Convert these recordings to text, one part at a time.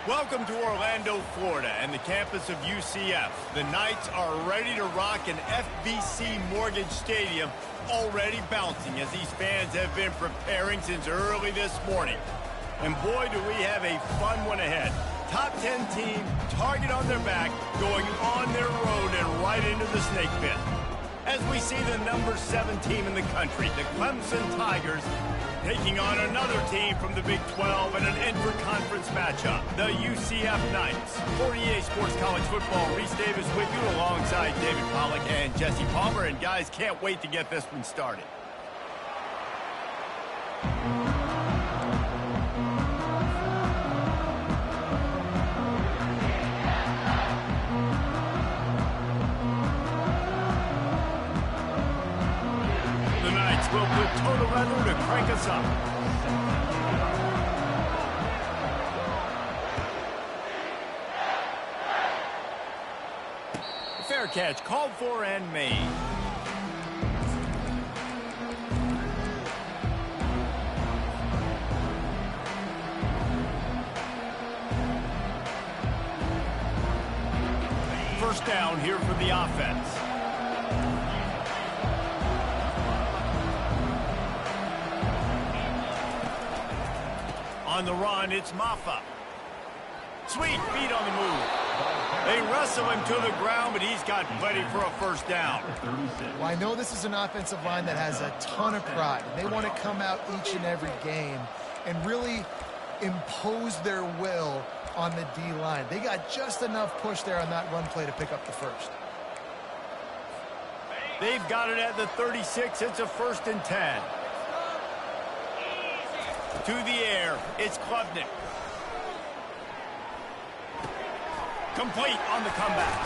Welcome to Orlando, Florida, and the campus of UCF. The Knights are ready to rock an FBC Mortgage Stadium, already bouncing as these fans have been preparing since early this morning. And boy, do we have a fun one ahead. Top 10 team, target on their back, going on their road and right into the snake pit. As we see the number 7 team in the country, the Clemson Tigers, taking on another team from the Big 12 in an intra-conference matchup, the UCF Knights. 48 Sports College Football, Reese Davis with you alongside David Pollack and Jesse Palmer. And guys, can't wait to get this one started. Will put total leather to crank us up. Fair catch, called for and made. First down here for the offense. On the run, it's Maffa. Sweet feet on the move. They wrestle him to the ground, but he's got plenty for a first down. Well, I know this is an offensive line that has a ton of pride. They want to come out each and every game and really impose their will on the D-line. They got just enough push there on that run play to pick up the first. They've got it at the 36. It's a 1st and 10. To the air, it's Klubnik. Complete on the comeback.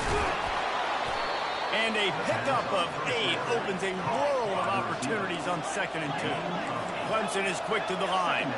And a pickup of 8 opens a world of opportunities on 2nd and 2. Clemson is quick to the line.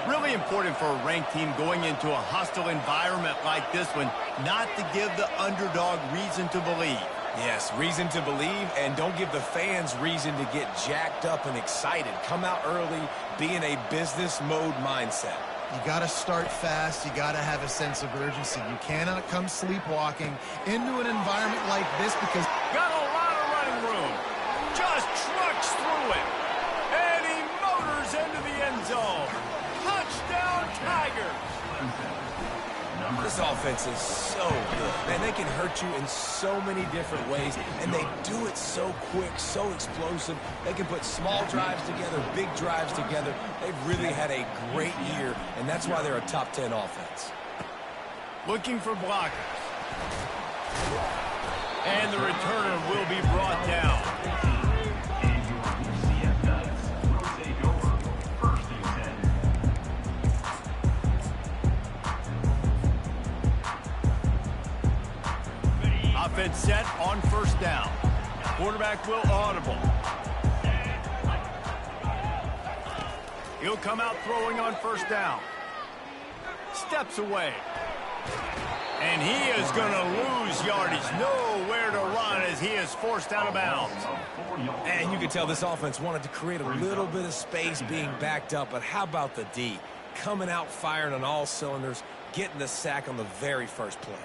Really important for a ranked team going into a hostile environment like this one, not to give the underdog reason to believe. Yes, reason to believe, and don't give the fans reason to get jacked up and excited. Come out early, be in a business mode mindset. You got to start fast. You got to have a sense of urgency. You cannot come sleepwalking into an environment like this because... Got a lot of running room. Just trucks through it. And he motors into the end zone. Touchdown, Tigers. This offense is so good. Man, they can hurt you in so many different ways, and they do it so quick, so explosive. They can put small drives together, big drives together. They've really had a great year, and that's why they're a top 10 offense. Looking for blockers. And the returner will be brought down. Offense set on 1st down. Quarterback will audible. He'll come out throwing on 1st down. Steps away. And he is going to lose yardage. Nowhere to run as he is forced out of bounds. And you can tell this offense wanted to create a little bit of space being backed up, but how about the D? Coming out firing on all cylinders, getting the sack on the very first play.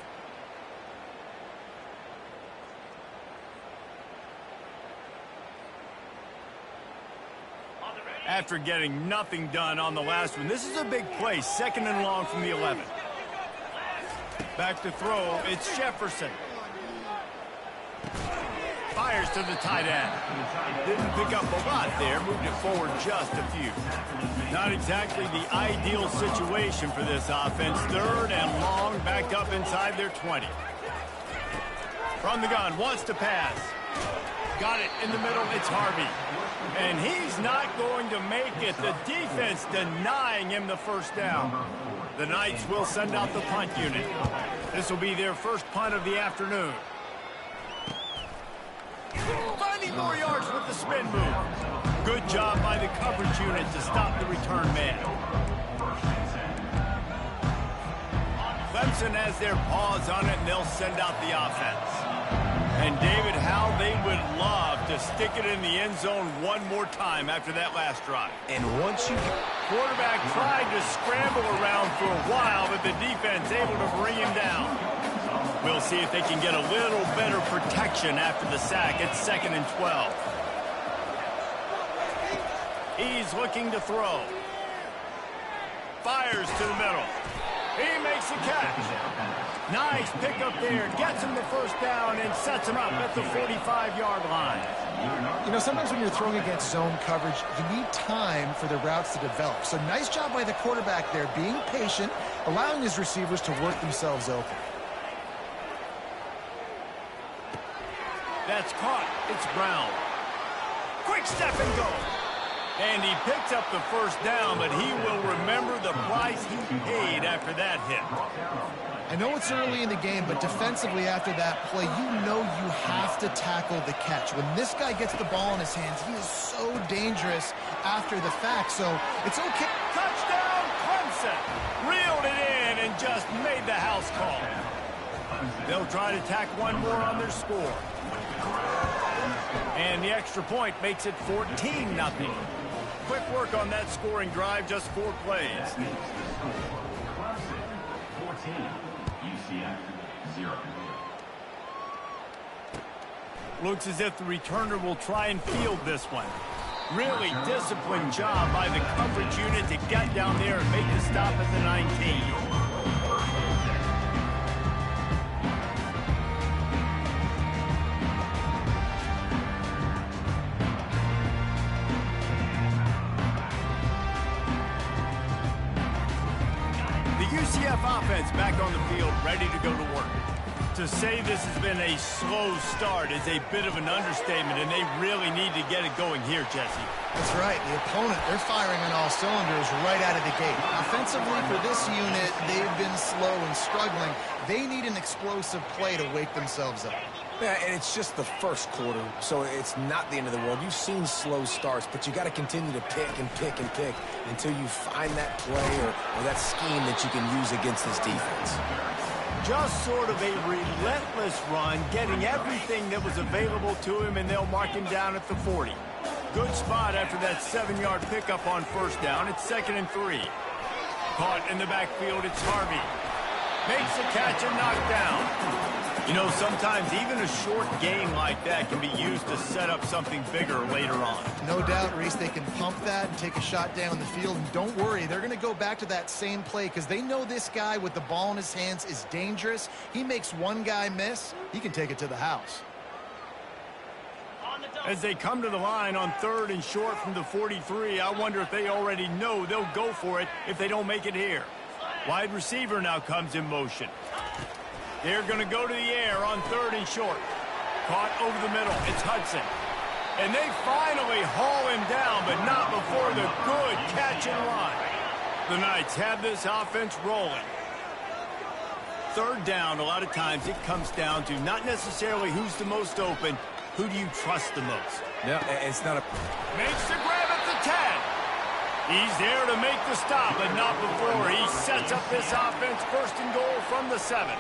After getting nothing done on the last one, this is a big play, 2nd and long from the 11. Back to throw, it's Jefferson. Fires to the tight end. Didn't pick up a lot there, moved it forward just a few. Not exactly the ideal situation for this offense. 3rd and long, backed up inside their 20. From the gun, wants to pass. Got it in the middle, it's Harvey. And he's not going to make it. The defense denying him the 1st down. The Knights will send out the punt unit. This will be their first punt of the afternoon. Finding more yards with the spin move. Good job by the coverage unit to stop the return man. Clemson has their paws on it, and they'll send out the offense. And, David, how they would love to stick it in the end zone one more time after that last drive. And once you... Quarterback tried to scramble around for a while, but the defense able to bring him down. We'll see if they can get a little better protection after the sack. It's 2nd and 12. He's looking to throw. Fires to the middle. He makes the catch. Nice pickup there. Gets him the first down and sets him up at the 45-yard line. You know, sometimes when you're throwing against zone coverage, you need time for the routes to develop. So nice job by the quarterback there, being patient, allowing his receivers to work themselves open. That's caught. It's Brown. Quick step and go. And he picks up the first down, but he will remember the price he paid after that hit. I know it's early in the game, but defensively after that play, you know you have to tackle the catch. When this guy gets the ball in his hands, he is so dangerous after the fact, so it's okay. Touchdown, Clemson! Reeled it in and just made the house call. They'll try to tack one more on their score. And the extra point makes it 14-0. Quick work on that scoring drive, just 4 plays. 14, UCF 0. Looks as if the returner will try and field this one. Really disciplined job by the coverage unit to get down there and make the stop at the 19. UCF offense back on the field, ready to go to work. To say this has been a slow start is a bit of an understatement, and they really need to get it going here, Jesse. That's right. The opponent, they're firing on all cylinders right out of the gate. Offensively, for this unit, they've been slow and struggling. They need an explosive play to wake themselves up. Yeah, and it's just the first quarter, so it's not the end of the world. You've seen slow starts, but you got to continue to pick and pick and pick until you find that play or that scheme that you can use against this defense. Just sort of a relentless run, getting everything that was available to him, and they'll mark him down at the 40. Good spot after that 7-yard pickup on first down. It's 2nd and 3. Caught in the backfield, it's Harvey. Makes the catch and knocked down. You know, sometimes even a short game like that can be used to set up something bigger later on. No doubt, Reese, they can pump that and take a shot down the field. And don't worry, they're going to go back to that same play because they know this guy with the ball in his hands is dangerous. He makes one guy miss, he can take it to the house. As they come to the line on 3rd and short from the 43, I wonder if they already know they'll go for it if they don't make it here. Wide receiver now comes in motion. They're going to go to the air on 3rd and short. Caught over the middle. It's Hudson. And they finally haul him down, but not before the good catch and run. The Knights have this offense rolling. 3rd down, a lot of times it comes down to not necessarily who's the most open, who do you trust the most? Yeah, it's not a... Makes the grab at the 10. He's there to make the stop, but not before he sets up this offense. 1st and goal from the 7.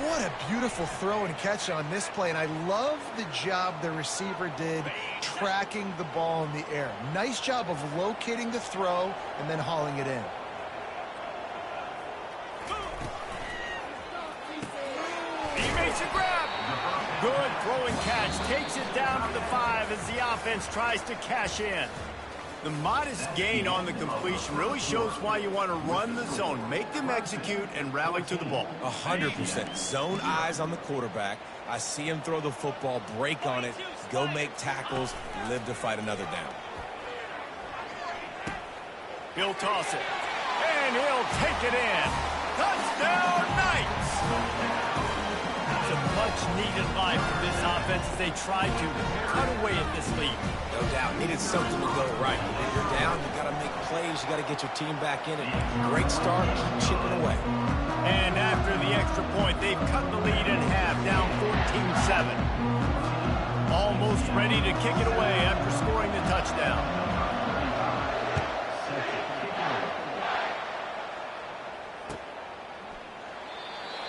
What a beautiful throw and catch on this play, and I love the job the receiver did tracking the ball in the air. Nice job of locating the throw and then hauling it in. He makes a grab. Good throw and catch. Takes it down to the 5 as the offense tries to cash in. The modest gain on the completion really shows why you want to run the zone. Make them execute and rally to the ball. 100%. Zone eyes on the quarterback. I see him throw the football, break on it, go make tackles, live to fight another down. He'll toss it. And he'll take it in. Touchdown, Knights! It's a much-needed life for this offense as they try to cut away at this lead. No doubt. Needed something to go right. If you're down, you got to make plays. You got to get your team back in it. Great start. Keep chipping away. And after the extra point, they've cut the lead in half, down 14-7. Almost ready to kick it away after scoring the touchdown.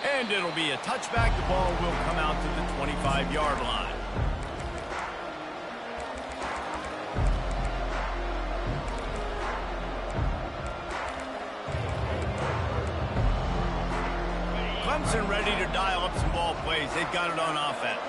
And it'll be a touchback. The ball will come out to the 25-yard line. Clemson ready to dial up some ball plays. They've got it on offense.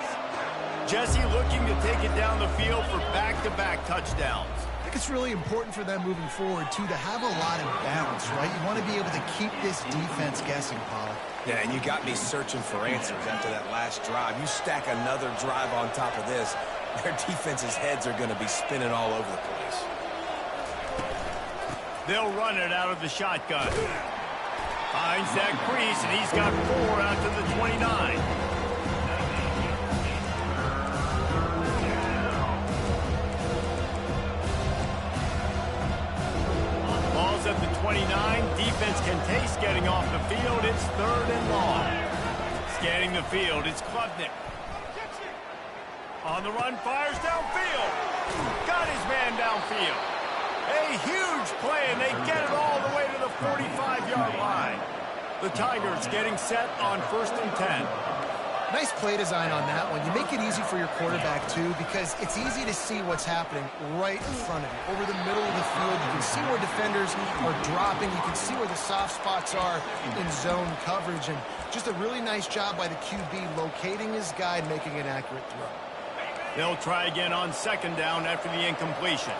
Jesse looking to take it down the field for back-to-back touchdowns. I think it's really important for them moving forward, too, to have a lot of balance, right? You want to be able to keep this defense guessing, Paul. Yeah, and you got me searching for answers after that last drive. You stack another drive on top of this, their defense's heads are going to be spinning all over the place. They'll run it out of the shotgun. Finds that crease, and he's got 4 out to the 29. Ball's at the 29. Defense can taste getting off the field. It's 3rd and long. Scanning the field, it's Klubnik. On the run, fires downfield. Got his man downfield. A huge play, and they get it all the way to the 45-yard line. The Tigers getting set on 1st and 10. Nice play design on that one. You make it easy for your quarterback, too, because it's easy to see what's happening right in front of you. Over the middle of the field, you can see where defenders are dropping. You can see where the soft spots are in zone coverage. And just a really nice job by the QB locating his guy and making an accurate throw. They'll try again on 2nd down after the incompletion.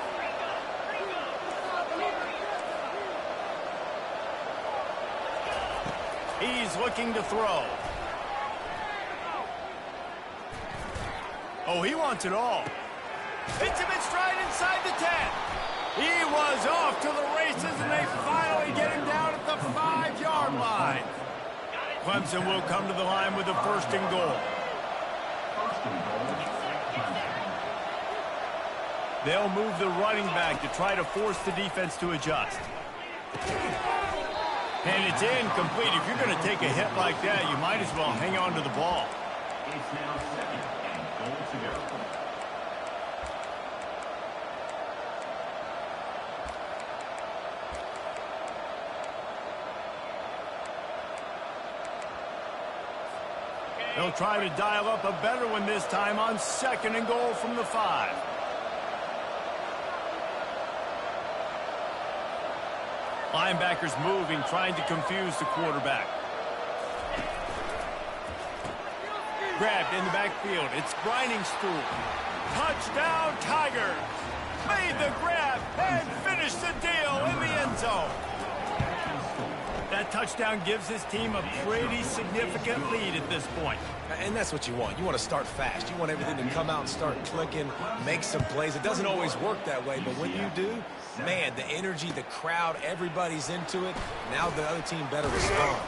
He's looking to throw. Oh, he wants it all. Hits him in stride inside the 10. He was off to the races, and they finally get him down at the 5-yard line. Clemson will come to the line with a 1st and goal. They'll move the running back to try to force the defense to adjust. And it's incomplete. If you're going to take a hit like that, you might as well hang on to the ball. It's now 2nd and goal to go. They'll try to dial up a better one this time on 2nd and goal from the 5. Linebackers moving, trying to confuse the quarterback. Grabbed in the backfield. It's Grinding Stool. Touchdown, Tigers! Made the grab and finished the deal in the end zone. That touchdown gives his team a pretty significant lead at this point. And that's what you want. You want to start fast. You want everything to come out and start clicking, make some plays. It doesn't always work that way, but when you do, man, the energy, the crowd, everybody's into it. Now the other team better respond.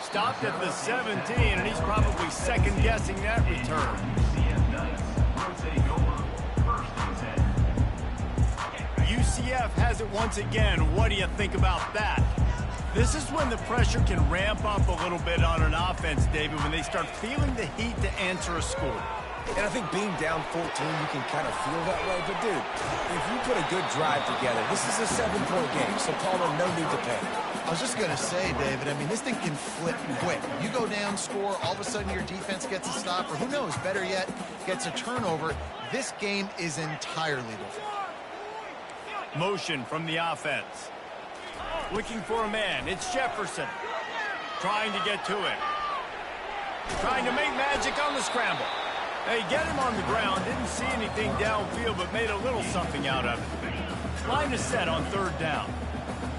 Stopped at the 17, and he's probably second-guessing that return. UCF Knights rotating over 1st and 10. UCF has it once again. What do you think about that? This is when the pressure can ramp up a little bit on an offense, David, when they start feeling the heat to answer a score. And I think being down 14, you can kind of feel that way. But, dude, if you put a good drive together, this is a 7-point game, so Palmer, no need to panic. I was just going to say, David, I mean, this thing can flip quick. You go down, score, all of a sudden your defense gets a stop, or who knows, better yet, gets a turnover. This game is entirely different. Motion from the offense. Looking for a man. It's Jefferson. Trying to get to it. Trying to make magic on the scramble. They get him on the ground. Didn't see anything downfield, but made a little something out of it. Line is set on 3rd down.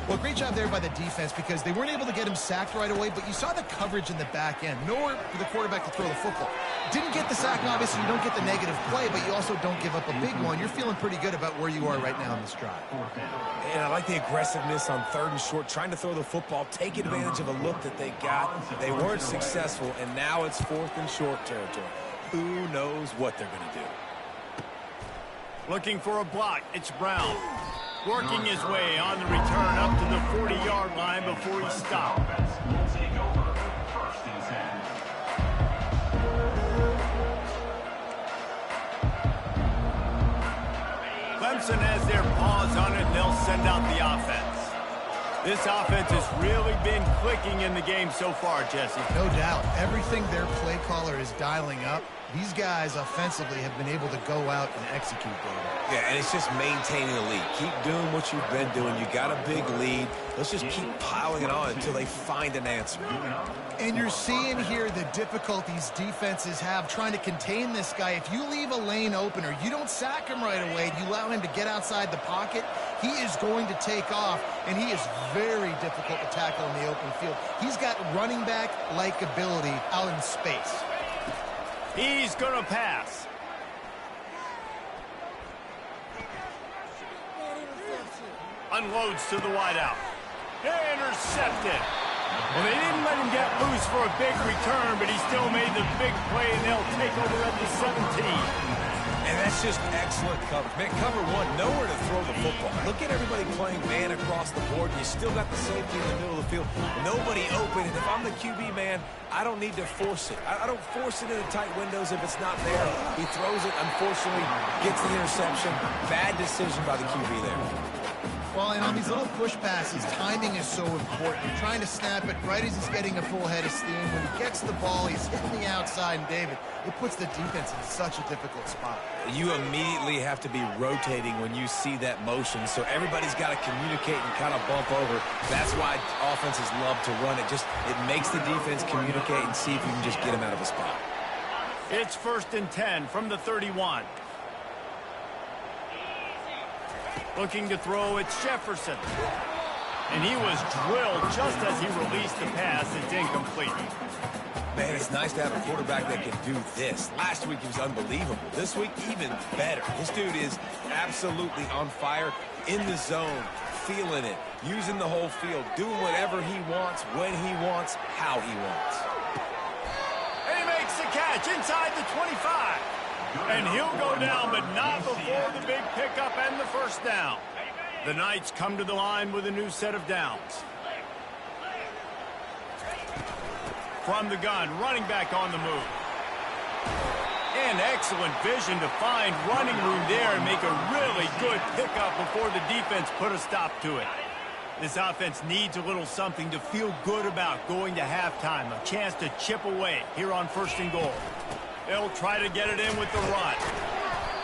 Well, great job there by the defense because they weren't able to get him sacked right away, but you saw the coverage in the back end. Nowhere for the quarterback to throw the football. Didn't get the sack, obviously you don't get the negative play, but you also don't give up a big one. You're feeling pretty good about where you are right now in this drive. And I like the aggressiveness on 3rd and short, trying to throw the football, take advantage of a look that they got. They weren't successful, and now it's 4th and short territory. Who knows what they're going to do? Looking for a block. It's Brown. Working his way on the return up to the 40-yard line before he stopped. Will take over 1st and 10. Clemson has their paws on it, and they'll send out the offense. This offense has really been clicking clicking in the game so far, Jesse. No doubt. Everything their play caller is dialing up, these guys offensively have been able to go out and execute, David. Yeah, and it's just maintaining the lead. Keep doing what you've been doing. You got a big lead. Let's just keep piling it on until they find an answer. And you're seeing here the difficulties defenses have trying to contain this guy. If you leave a lane open or you don't sack him right away, you allow him to get outside the pocket, he is going to take off, and he is very difficult to tackle in the open field. He's got running back-like ability out in space. He's going to pass. Unloads to the wideout. Intercepted. Well, they didn't let him get loose for a big return, but he still made the big play, and they'll take over at the 17. And that's just excellent coverage. Man, cover one, nowhere to throw the football. Look at everybody playing man across the board. You still got the safety in the middle of the field. Nobody open. And if I'm the QB, man, I don't need to force it. I don't force it into tight windows if it's not there. He throws it, unfortunately, gets the interception. Bad decision by the QB there. Well, and on these little push passes, timing is so important. Trying to snap it right as he's getting a full head of steam. When he gets the ball, he's hitting the outside, and David, it puts the defense in such a difficult spot. You immediately have to be rotating when you see that motion, so everybody's got to communicate and kind of bump over. That's why offenses love to run it. It makes the defense communicate and see if you can just get him out of a spot. It's 1st and 10 from the 31. Looking to throw, it's Jefferson. And he was drilled just as he released the pass. It's incomplete. Man, it's nice to have a quarterback that can do this. Last week he was unbelievable. This week, even better. This dude is absolutely on fire, in the zone, feeling it, using the whole field, doing whatever he wants, when he wants, how he wants. And he makes the catch inside the 25. And he'll go down, but not before the big pickup and the first down. The Knights come to the line with a new set of downs. From the gun, running back on the move. And excellent vision to find running room there and make a really good pickup before the defense put a stop to it. This offense needs a little something to feel good about going to halftime. A chance to chip away here on 1st and goal. They'll try to get it in with the run.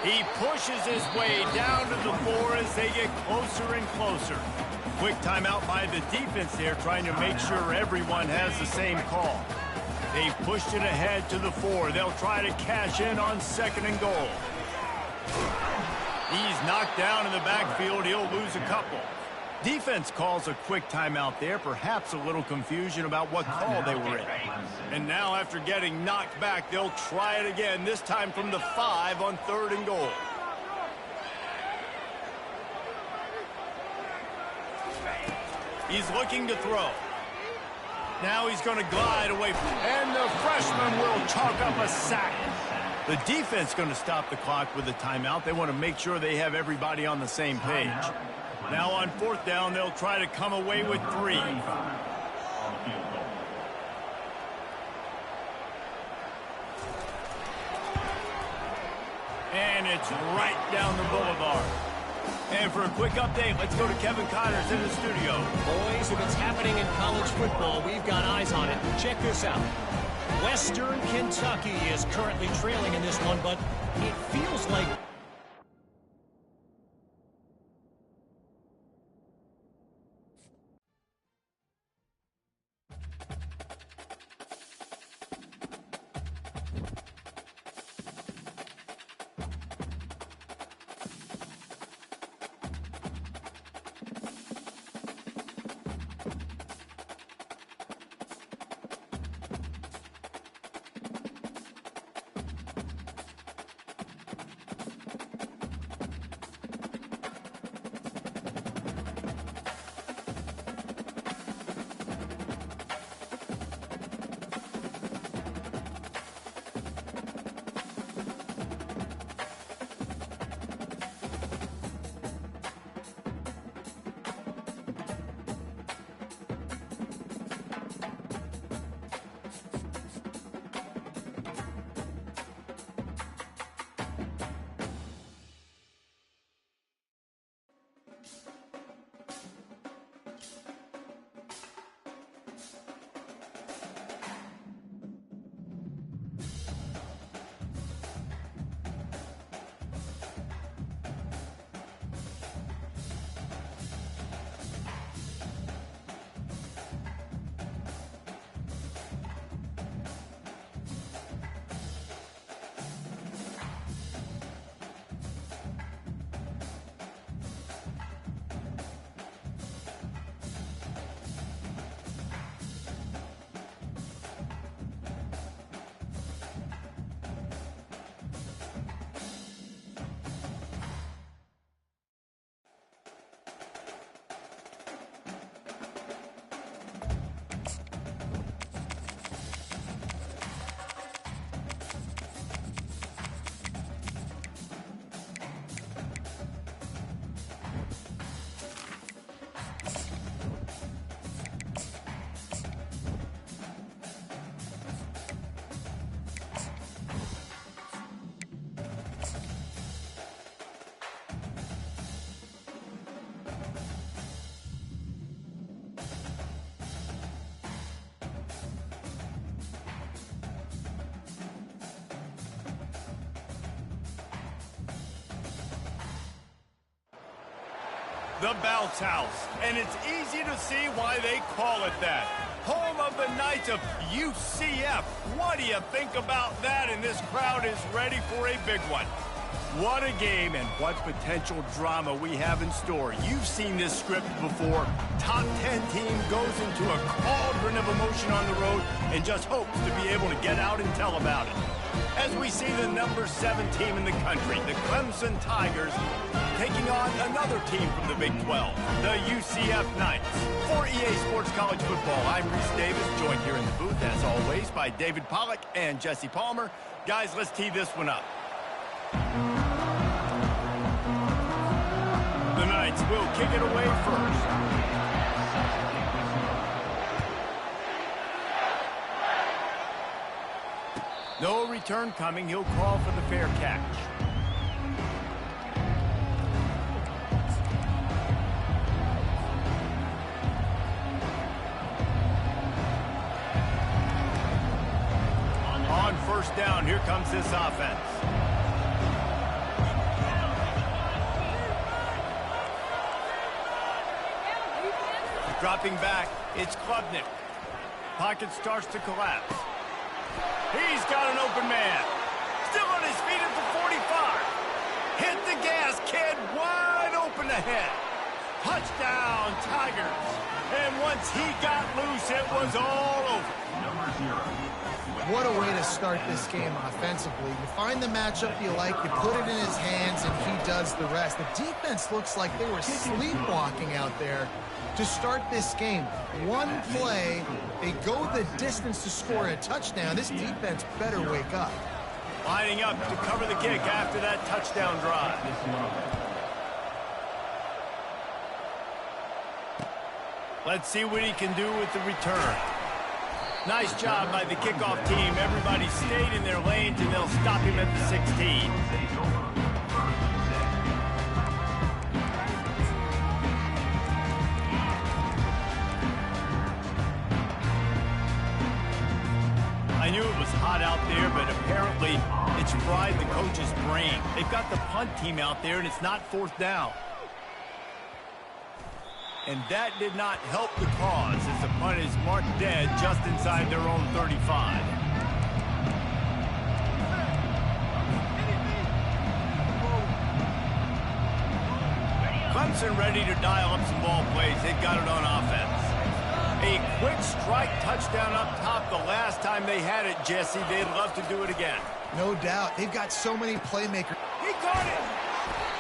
He pushes his way down to the 4 as they get closer and closer. Quick timeout by the defense there, trying to make sure everyone has the same call. They pushed it ahead to the 4. They'll try to cash in on 2nd and goal. He's knocked down in the backfield. He'll lose a couple. Defense calls a quick timeout there, perhaps a little confusion about what call they were in. And now after getting knocked back, they'll try it again, this time from the 5 on 3rd and goal. He's looking to throw. Now he's going to glide away, and the freshman will chalk up a sack. The defense going to stop the clock with a timeout. They want to make sure they have everybody on the same page. Now on 4th down, they'll try to come away with 3. And it's right down the boulevard. And for a quick update, let's go to Kevin Connors in the studio. Boys, if it's happening in college football, we've got eyes on it. Check this out. Western Kentucky is currently trailing in this one, but it feels like The Bounce House, and it's easy to see why they call it that. Home of the Knights of UCF. What do you think about that? And this crowd is ready for a big one. What a game and what potential drama we have in store. You've seen this script before. Top 10 team goes into a cauldron of emotion on the road and just hopes to be able to get out and tell about it. As we see the number 7 team in the country, the Clemson Tigers, taking on another team from the Big 12, the UCF Knights. For EA Sports College Football, I'm Reese Davis, joined here in the booth, as always, by David Pollack and Jesse Palmer. Guys, let's tee this one up. The Knights will kick it away first. No return coming. He'll call for the fair catch. On first down, here comes this offense. Dropping back, it's Klubnik. Pocket starts to collapse. He's got an open man. Still on his feet at the 45. Hit the gas, kid. Wide open ahead. Touchdown, Tigers. And once he got loose, it was all over. What a way to start this game offensively. You find the matchup you like, you put it in his hands, and he does the rest. The defense looks like they were sleepwalking out there to start this game. One play, they go the distance to score a touchdown. This defense better wake up. Lining up to cover the kick after that touchdown drive. Let's see what he can do with the return. Nice job by the kickoff team. Everybody stayed in their lanes, and they'll stop him at the 16. I knew it was hot out there, but apparently it's fried the coach's brain. They've got the punt team out there, and it's not fourth down. And that did not help the cause as the punt is marked dead just inside their own 35. Clemson ready to dial up some ball plays. They've got it on offense. A quick strike touchdown up top the last time they had it, Jesse. They'd love to do it again. No doubt. They've got so many playmakers. He caught it!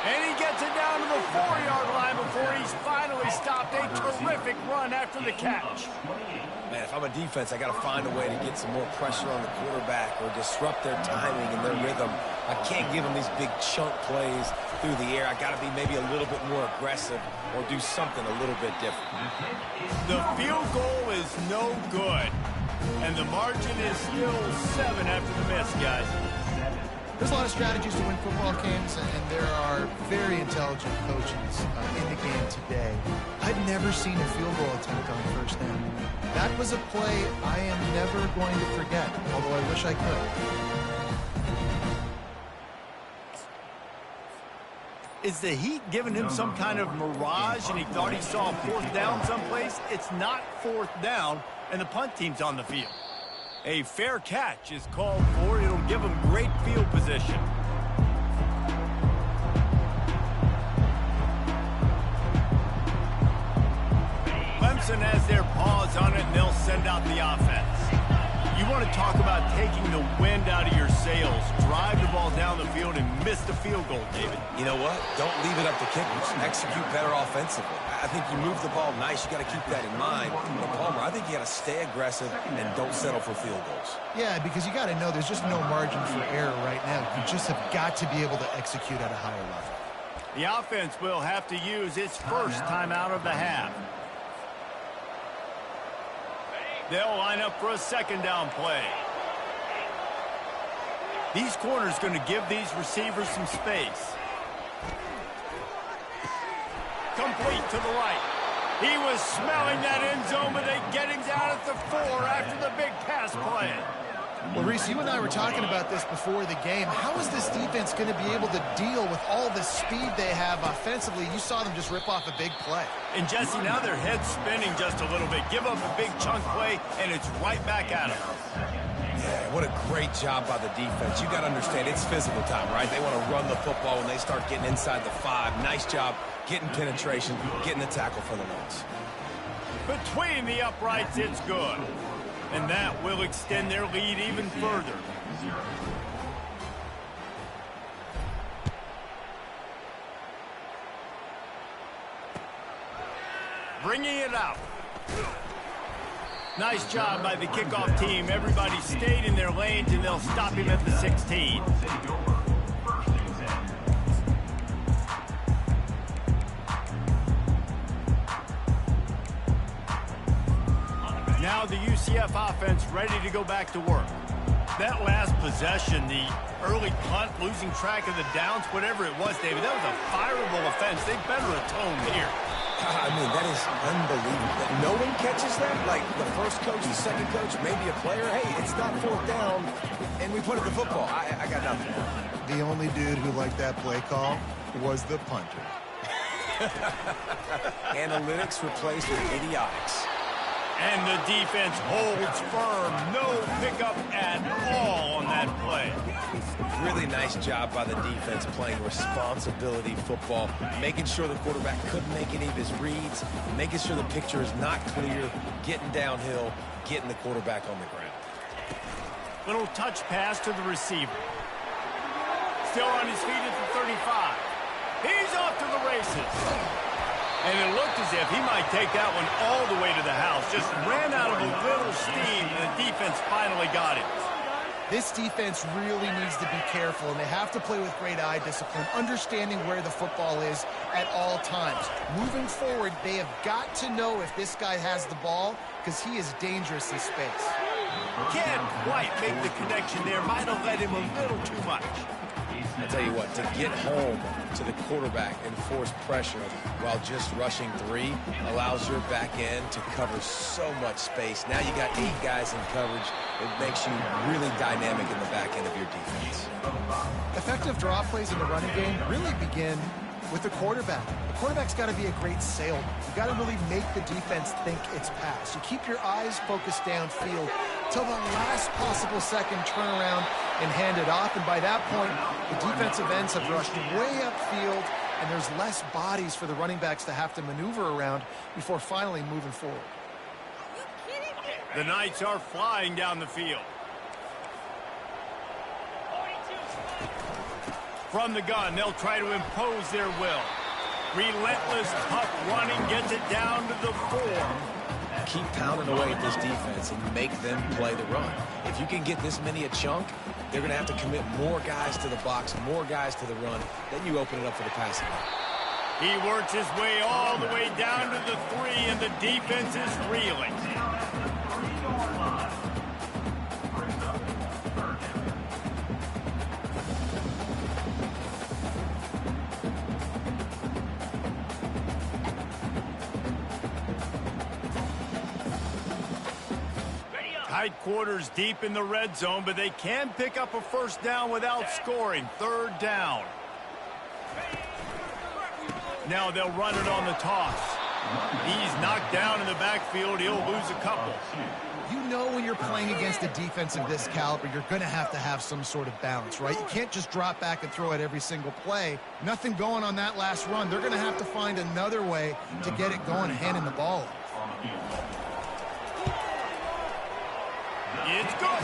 And he gets it down to the 4-yard line before he's finally stopped. A terrific run after the catch. Man, if I'm a defense, I got to find a way to get some more pressure on the quarterback or disrupt their timing and their rhythm. I can't give them these big chunk plays through the air. I got to be maybe a little bit more aggressive or do something a little bit different. The field goal is no good. And the margin is still 7 after the miss, guys. There's a lot of strategies to win football games, and there are very intelligent coaches in the game today. I've never seen a field goal attempt on first down. That was a play I am never going to forget, although I wish I could. Is the heat giving him some kind of mirage and he thought he saw fourth down someplace? It's not fourth down, and the punt team's on the field. A fair catch is called for. It'll give them great field position. Clemson has their paws on it, and they'll send out the offense. You want to talk about taking the wind out of your sails. Drive the ball down the field and miss the field goal, David. You know what? Don't leave it up to kickers. Execute better offensively. I think you move the ball nice. You got to keep that in mind. But Palmer, I think you got to stay aggressive and don't settle for field goals. Yeah, because you got to know there's just no margin for error right now. You just have got to be able to execute at a higher level. The offense will have to use its first timeout of the half. They'll line up for a second down play. These corners going to give these receivers some space. Complete to the right. He was smelling that end zone, but they get him down at the 4 after the big pass play. Well, Reese, you and I were talking about this before the game. How is this defense going to be able to deal with all the speed they have offensively? You saw them just rip off a big play. And Jesse, now their head's spinning just a little bit. Give up a big chunk play, and it's right back at them. Yeah, what a great job by the defense. You got to understand, it's physical time, right? They want to run the football when they start getting inside the 5. Nice job getting penetration, getting the tackle for the loss. Between the uprights, it's good. And that will extend their lead even further. Bringing it out. Nice job by the kickoff team. Everybody stayed in their lanes, and they'll stop him at the 16. Now the UCF offense ready to go back to work. That last possession, the early punt, losing track of the downs, whatever it was, David, that was a fireable offense. They better atone here. I mean, that is unbelievable. That no one catches that? Like the first coach, the second coach, maybe a player. Hey, it's not 4th down, and we put it to football. I got nothing. The only dude who liked that play call was the punter. Analytics replaced with idiotics. And the defense holds firm. No pickup at all on that play. Really nice job by the defense playing responsibility football, making sure the quarterback couldn't make any of his reads, making sure the picture is not clear, getting downhill, getting the quarterback on the ground. Little touch pass to the receiver. Still on his feet at the 35. He's off to the races. And it looked as if he might take that one all the way to the house. Just ran out of a little steam, and the defense finally got it. This defense really needs to be careful, and they have to play with great eye discipline, understanding where the football is at all times. Moving forward, they have got to know if this guy has the ball, because he is dangerous in space. Can't quite make the connection there. Might have let him a little too much. I tell you what, to get home to the quarterback and force pressure while just rushing 3 allows your back end to cover so much space. Now you got 8 guys in coverage. It makes you really dynamic in the back end of your defense. Effective draw plays in the running game really begin with the quarterback. The quarterback's got to be a great salesman. You got to really make the defense think it's pass. You keep your eyes focused downfield till the last possible second, turn around and hand it off. And by that point, the defensive ends have rushed way upfield, and there's less bodies for the running backs to have to maneuver around before finally moving forward. The Knights are flying down the field. From the gun, they'll try to impose their will. Relentless, tough running gets it down to the 4. Keep pounding away at this defense and make them play the run. If you can get this many a chunk, they're going to have to commit more guys to the box, more guys to the run. Then you open it up for the passing game. He works his way all the way down to the 3, and the defense is reeling. Tight quarters deep in the red zone, but they can pick up a first down without scoring. 3rd down. Now they'll run it on the toss. He's knocked down in the backfield. He'll lose a couple. You know when you're playing against a defense of this caliber, you're going to have some sort of balance, right? You can't just drop back and throw it every single play. Nothing going on that last run. They're going to have to find another way to get it going, handing the ball off. It's good.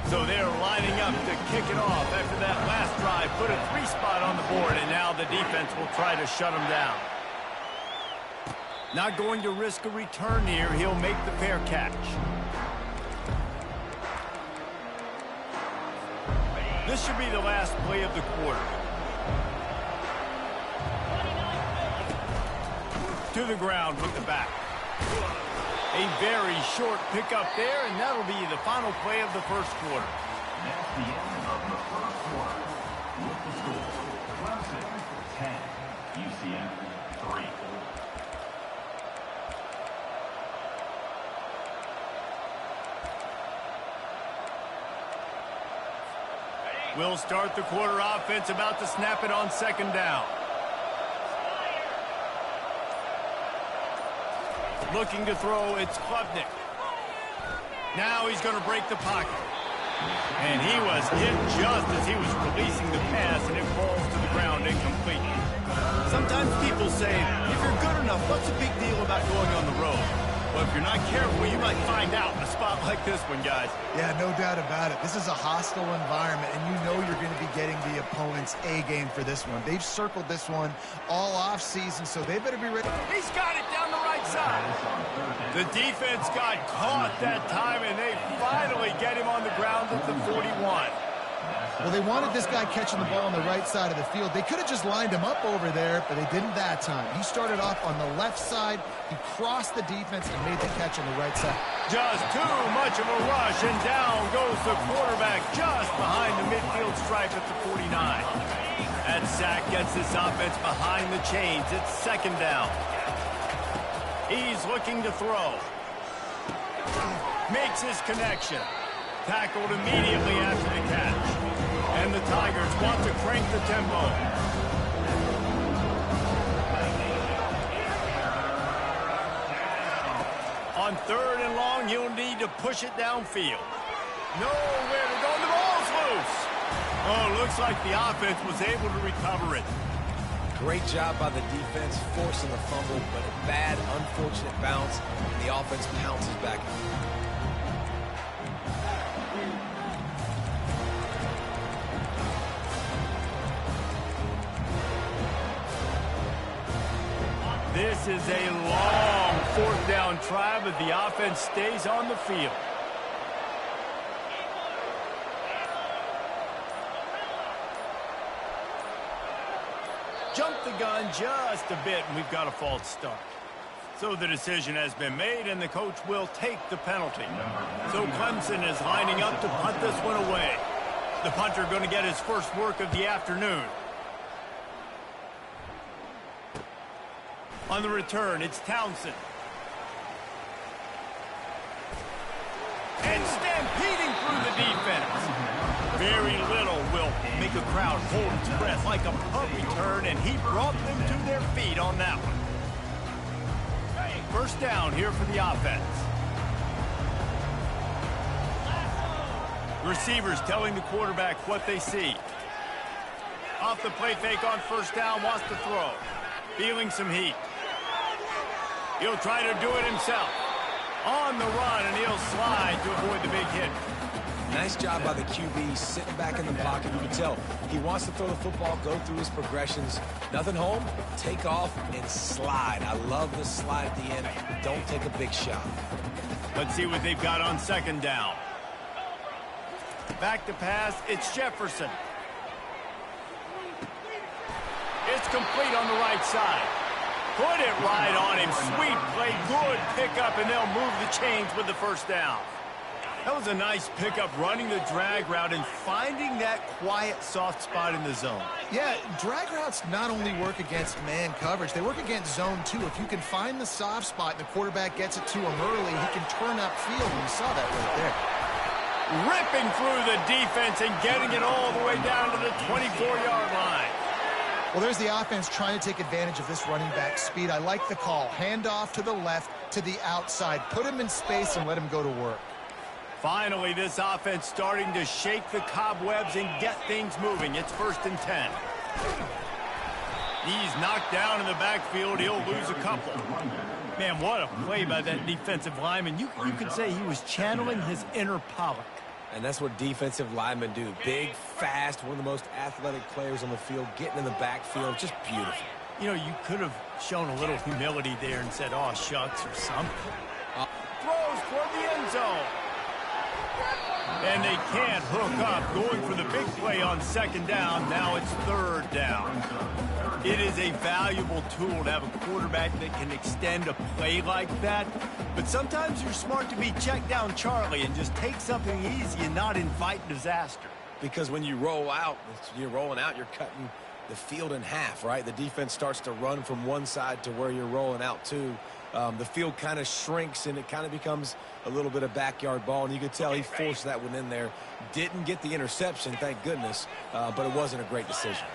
So they're lining up to kick it off after that last drive. Put a 3-spot on the board, and now the defense will try to shut them down. Not going to risk a return here. He'll make the fair catch. This should be the last play of the quarter. To the ground with the back. A very short pickup there, and that'll be the final play of the first quarter. That's the end of the first quarter. With the score, Clemson 10, UCF 3. We'll start the quarter offense, about to snap it on second down. Looking to throw, it's Klubnik. Now he's going to break the pocket. And he was hit just as he was releasing the pass, and it falls to the ground incomplete. Sometimes people say, if you're good enough, what's the big deal about going on the road? Well, if you're not careful, you might find out in a spot like this one, guys. Yeah, no doubt about it. This is a hostile environment, and you know you're going to be getting the opponent's A game for this one. They've circled this one all offseason, so they better be ready. He's got it down the right side. The defense got caught that time, and they finally get him on the ground at the 41. Well, they wanted this guy catching the ball on the right side of the field. They could have just lined him up over there, but they didn't that time. He started off on the left side. He crossed the defense and made the catch on the right side. Just too much of a rush, and down goes the quarterback just behind the midfield stripe at the 49. That sack gets this offense behind the chains. It's second down. He's looking to throw. Makes his connection. Tackled immediately after the catch. And the Tigers want to crank the tempo. On third and long, you'll need to push it downfield. Nowhere to go. The ball's loose. Oh, looks like the offense was able to recover it. Great job by the defense, forcing the fumble, but a bad, unfortunate bounce, and the offense pounces back. This is a long fourth down try, but the offense stays on the field. Jumped the gun just a bit, and we've got a false start. So the decision has been made, and the coach will take the penalty. So Clemson is lining up to punt this one away. The punter going to get his first work of the afternoon. On the return, it's Townsend. And stampeding through the defense. Very little will make a crowd hold its breath like a punt return, and he brought them to their feet on that one. First down here for the offense. Receivers telling the quarterback what they see. Off the play fake on first down, wants to throw. Feeling some heat. He'll try to do it himself. On the run, and he'll slide to avoid the big hit. Nice job by the QB, sitting back in the pocket. You can tell he wants to throw the football, go through his progressions. Nothing home, take off, and slide. I love the slide at the end. Don't take a big shot. Let's see what they've got on second down. Back to pass, it's Jefferson. It's complete on the right side. Put it right on him. Sweet play, good pickup, and they'll move the chains with the first down. That was a nice pickup, running the drag route and finding that quiet, soft spot in the zone. Yeah, drag routes not only work against man coverage, they work against zone too. If you can find the soft spot and the quarterback gets it to him early, he can turn upfield, and you saw that right there. Ripping through the defense and getting it all the way down to the 24-yard line. Well, there's the offense trying to take advantage of this running back speed. I like the call. Hand off to the left, to the outside. Put him in space and let him go to work. Finally, this offense starting to shake the cobwebs and get things moving. It's 1st and 10. He's knocked down in the backfield. He'll lose a couple. Man, what a play by that defensive lineman. You could say he was channeling his inner Pollock. And that's what defensive linemen do. Big, fast, one of the most athletic players on the field, getting in the backfield, just beautiful. You know, you could have shown a little humility there and said, oh, shucks, or something. Throws toward the end zone. And they can't hook up. Going for the big play on second down. Now it's third down. It is a valuable tool to have a quarterback that can extend a play like that. But sometimes you're smart to be check down Charlie and just take something easy and not invite disaster. Because when you roll out, you're rolling out, you're cutting the field in half, right? The defense starts to run from one side to where you're rolling out to. the field kind of shrinks and it kind of becomes a little bit of backyard ball. And you could tell he forced that one in there. Didn't get the interception, thank goodness, but it wasn't a great decision.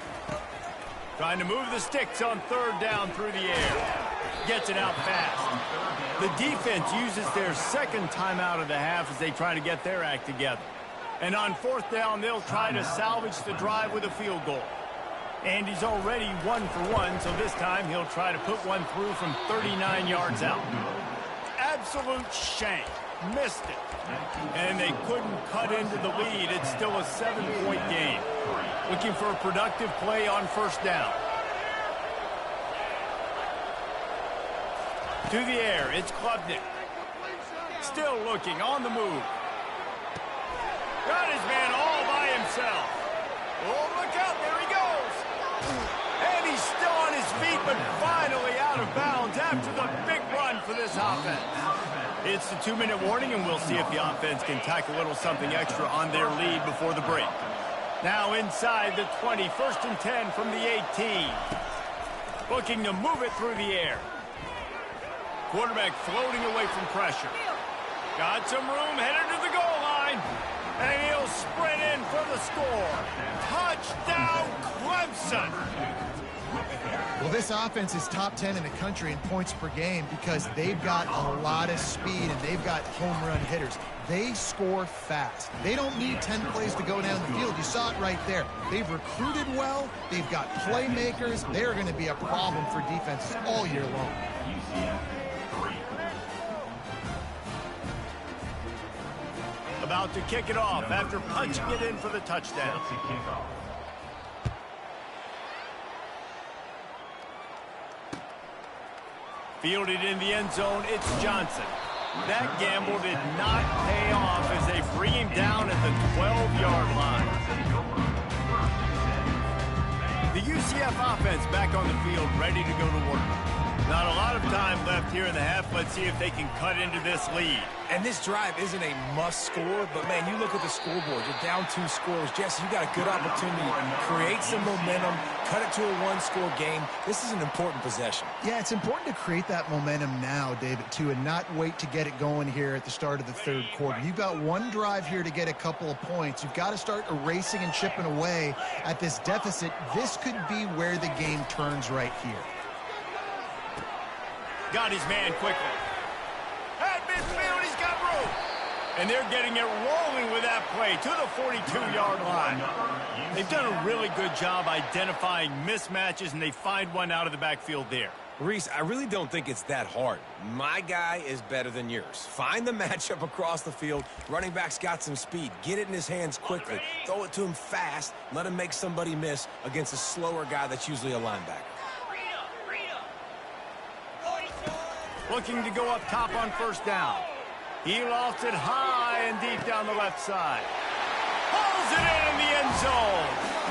Trying to move the sticks on third down through the air. Gets it out fast. The defense uses their second timeout of the half as they try to get their act together. And on fourth down, they'll try to salvage the drive with a field goal. And he's already 1 for 1, so this time he'll try to put one through from 39 yards out. Absolute shank. Missed it. And they couldn't cut into the lead. It's still a 7-point game. Looking for a productive play on first down. To the air, it's Klubnik. Still looking, on the move. Got his man all by himself. Oh, look out, there he goes. And he's still on his feet, but finally out of bounds after the big run for this offense. It's the 2-minute warning, and we'll see if the offense can tack a little something extra on their lead before the break. Now inside the 20, 1st and 10 from the 18. Looking to move it through the air. Quarterback floating away from pressure. Got some room, headed to the goal line. And he'll sprint in for the score. Touchdown, Clemson. Well, this offense is top 10 in the country in points per game because they've got a lot of speed and they've got home run hitters. They score fast. They don't need 10 plays to go down the field. You saw it right there. They've recruited well. They've got playmakers. They're going to be a problem for defenses all year long. About to kick it off after punching it in for the touchdown. Fielded in the end zone, it's Johnson. That gamble did not pay off as they bring him down at the 12-yard line. The UCF offense back on the field, ready to go to work. Not a lot of time left here in the half. Let's see if they can cut into this lead. And this drive isn't a must score, but man, you look at the scoreboard, you're down 2 scores. Jesse, you got a good opportunity to create some momentum, cut it to a 1-score game. This is an important possession. Yeah, it's important to create that momentum now, David, too, and not wait to get it going here at the start of the third quarter. You've got one drive here to get a couple of points. You've got to start erasing and chipping away at this deficit. This could be where the game turns right here. Got his man quickly. At midfield, he's got room. And they're getting it rolling with that play to the 42-yard line. They've done a really good job identifying mismatches, and they find one out of the backfield there. Reese, I really don't think it's that hard. My guy is better than yours. Find the matchup across the field. Running back's got some speed. Get it in his hands quickly. Throw it to him fast. Let him make somebody miss against a slower guy that's usually a linebacker. Looking to go up top on first down. He lofts it high and deep down the left side. Pulls it in the end zone.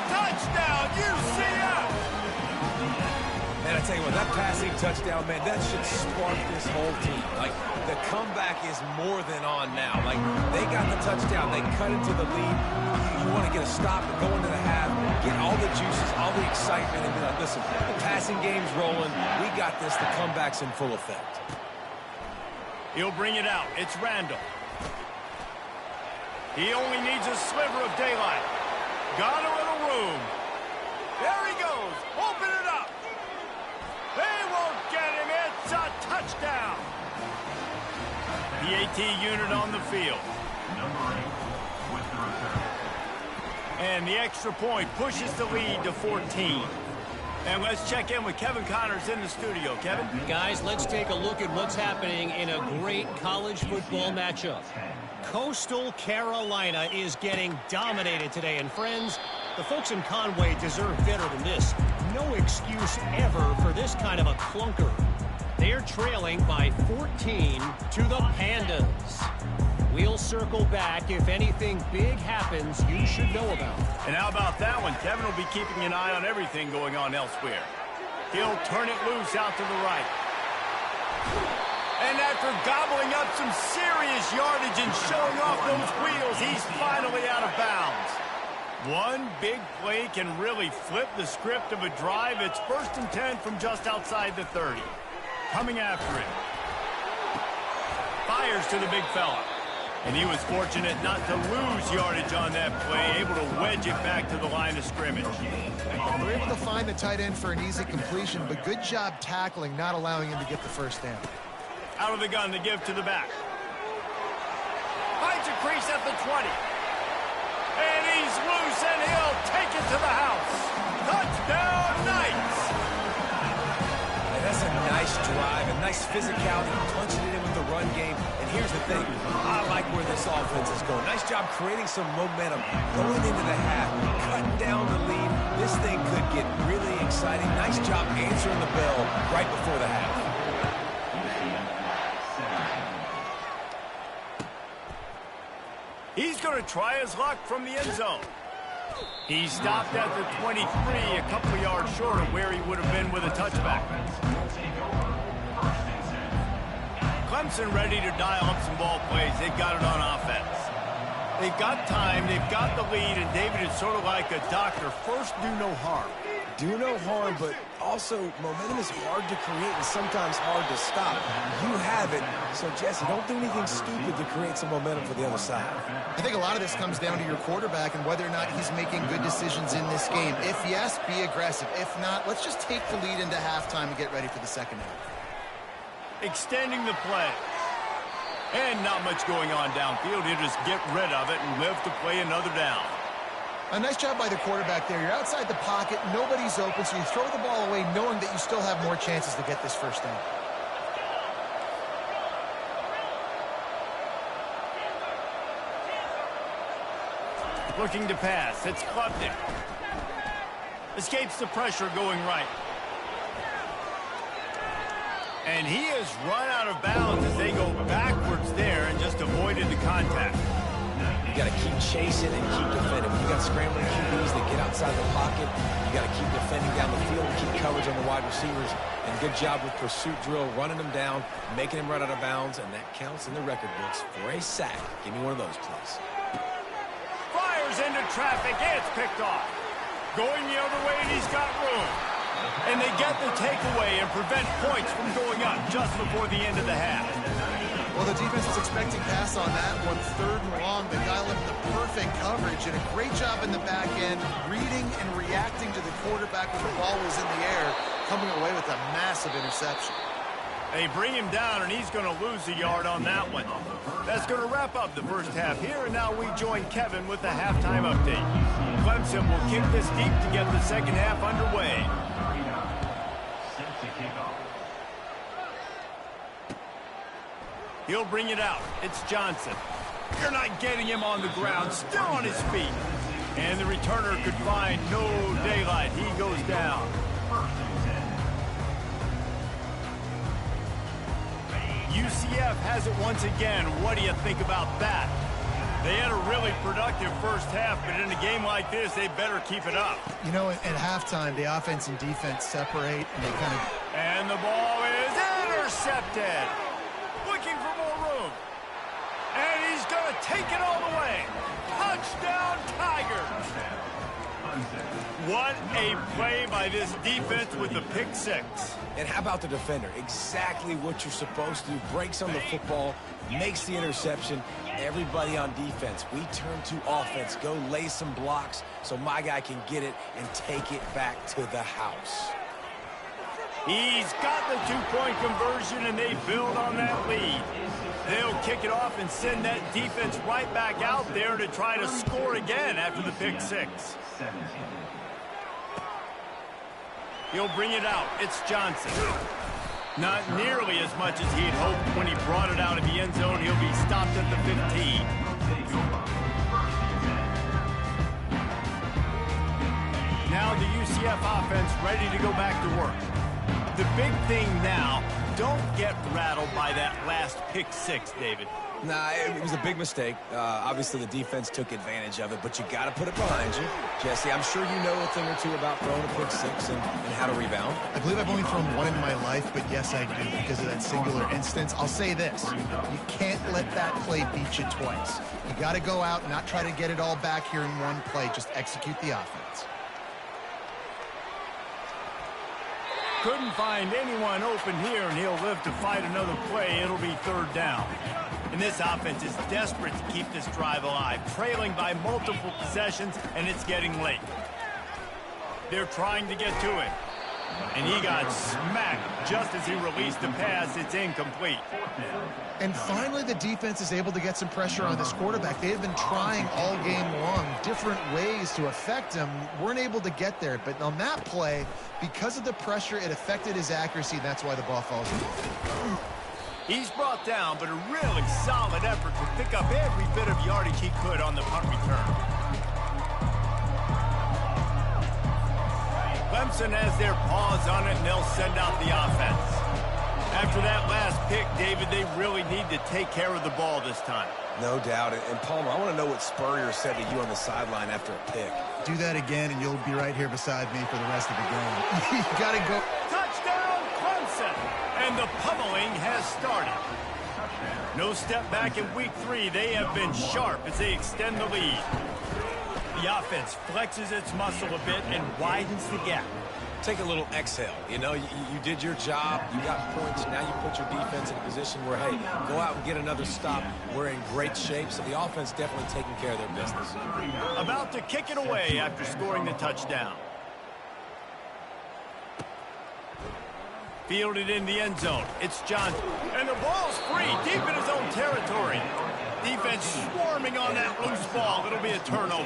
Touchdown, UCF! Man, I tell you what, that passing touchdown, man, that should spark this whole team. Like, the comeback is more than on now. Like, they got the touchdown. They cut into the lead. You want to get a stop and go into the half, get all the juices, all the excitement, and be like, listen, the passing game's rolling. We got this. The comeback's in full effect. He'll bring it out. It's Randall. He only needs a sliver of daylight. Got a little room. There he goes. Open it up. They won't get him. It's a touchdown. The AT unit on the field. Number 8 with the return. And the extra point pushes the lead to 14. And let's check in with Kevin Connors in the studio. Kevin? Guys, let's take a look at what's happening in a great college football matchup. Coastal Carolina is getting dominated today. And friends, the folks in Conway deserve better than this. No excuse ever for this kind of a clunker. They're trailing by 14 to the Pandas. We'll circle back if anything big happens you should know about. And how about that one? Kevin will be keeping an eye on everything going on elsewhere. He'll turn it loose out to the right. And after gobbling up some serious yardage and showing off those wheels, he's finally out of bounds. One big play can really flip the script of a drive. It's 1st and 10 from just outside the 30. Coming after it. fires to the big fella. And he was fortunate not to lose yardage on that play, able to wedge it back to the line of scrimmage. They were able to find the tight end for an easy completion, but good job tackling, not allowing him to get the first down. Out of the gun to give to the back. Finds a crease at the 20. And he's loose, and he'll take it to the house. Touchdown, Knights! And that's a nice drive, a nice physicality, punching it in with the run game. And here's the thing, I like where this offense is going. Nice job creating some momentum, going into the half, cutting down the lead. This thing could get really exciting. Nice job answering the bell right before the half. He's going to try his luck from the end zone. He stopped at the 23, a couple yards short of where he would have been with a touchback. Clemson ready to dial up some ball plays. They've got it on offense. They've got time, they've got the lead, and David is sort of like a doctor. First, do no harm. Do no harm, but also momentum is hard to create and sometimes hard to stop. You have it, so Jesse, don't do anything stupid to create some momentum for the other side. I think a lot of this comes down to your quarterback and whether or not he's making good decisions in this game. If yes, be aggressive. If not, let's just take the lead into halftime and get ready for the second half. Extending the play. And not much going on downfield. He'll just get rid of it and live to play another down. A nice job by the quarterback there. You're outside the pocket, nobody's open, so you throw the ball away knowing that you still have more chances to get this first down. Looking to pass. It's Klubnik. Escapes the pressure going right. And he has run out of bounds as they go backwards there and just avoided the contact. You got to keep chasing and keep defending. When you got scrambling QBs that get outside the pocket, you got to keep defending down the field and keep coverage on the wide receivers. And good job with pursuit drill, running them down, making them run out of bounds, and that counts in the record books for a sack. Give me one of those, please. Fires into traffic, and it's picked off. Going the other way, and he's got room. And they get the takeaway and prevent points from going up just before the end of the half. Well, the defense was expecting pass on that one. 3rd and long. They dial up the perfect coverage and a great job in the back end, reading and reacting to the quarterback when the ball was in the air, coming away with a massive interception. They bring him down, and he's going to lose a yard on that one. That's going to wrap up the first half here, and now we join Kevin with the halftime update. Clemson will kick this deep to get the second half underway. He'll bring it out. It's Johnson. You're not getting him on the ground. Still on his feet. And the returner could find no daylight. He goes down. UCF has it once again. What do you think about that? They had a really productive first half, but in a game like this, they better keep it up. You know, at halftime, the offense and defense separate, and they kind of... And the ball is intercepted. Looking for more room. And he's going to take it all the way. Touchdown, Tigers. What a play by this defense with the pick six. And how about the defender? Exactly what you're supposed to do. Breaks on the football, makes the interception. Everybody on defense, we turn to offense. Go lay some blocks so my guy can get it and take it back to the house. He's got the two-point conversion, and they build on that lead. They'll kick it off and send that defense right back out there to try to score again after the pick six. He'll bring it out. It's Johnson. Not nearly as much as he had hoped when he brought it out of the end zone. He'll be stopped at the 15. Now the UCF offense ready to go back to work. The big thing now, don't get rattled by that last pick six, David. Nah, it was a big mistake. Obviously, the defense took advantage of it, but you got to put it behind you. Jesse, I'm sure you know a thing or two about throwing a pick six and how to rebound. I believe I've only thrown one in my life, but yes, I do, because of that singular instance. I'll say this. You can't let that play beat you twice. You got to go out and not try to get it all back here in one play. Just execute the offense. Couldn't find anyone open here, and he'll live to fight another play. It'll be 3rd down. And this offense is desperate to keep this drive alive, trailing by multiple possessions, and it's getting late. They're trying to get to it. And he got smacked just as he released the pass. It's incomplete. And finally, the defense is able to get some pressure on this quarterback. They have been trying all game long different ways to affect him. Weren't able to get there. But on that play, because of the pressure, it affected his accuracy. That's why the ball falls in. He's brought down, but a really solid effort to pick up every bit of yardage he could on the punt return. Clemson has their paws on it, and they'll send out the offense. After that last pick, David, they really need to take care of the ball this time. No doubt. And Palmer, I want to know what Spurrier said to you on the sideline after a pick. Do that again, and you'll be right here beside me for the rest of the game. You got to go. Touchdown, Clemson! And the pummeling has started. No step back in week 3. They have been sharp as they extend the lead. The offense flexes its muscle a bit and widens the gap. Take a little exhale. You know, you did your job. You got points. Now you put your defense in a position where, hey, go out and get another stop. We're in great shape, so the offense definitely taking care of their business. About to kick it away after scoring the touchdown. Fielded in the end zone. It's Johnson. And the ball's free deep in his own territory. Defense swarming on that loose ball. It'll be a turnover.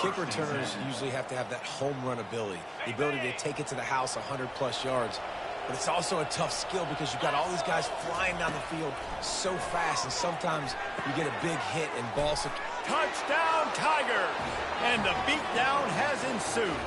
Kick returners usually have to have that home run ability, the ability to take it to the house 100-plus yards. But it's also a tough skill because you've got all these guys flying down the field so fast, and sometimes you get a big hit and ball. Touchdown, Tiger! And the beatdown has ensued.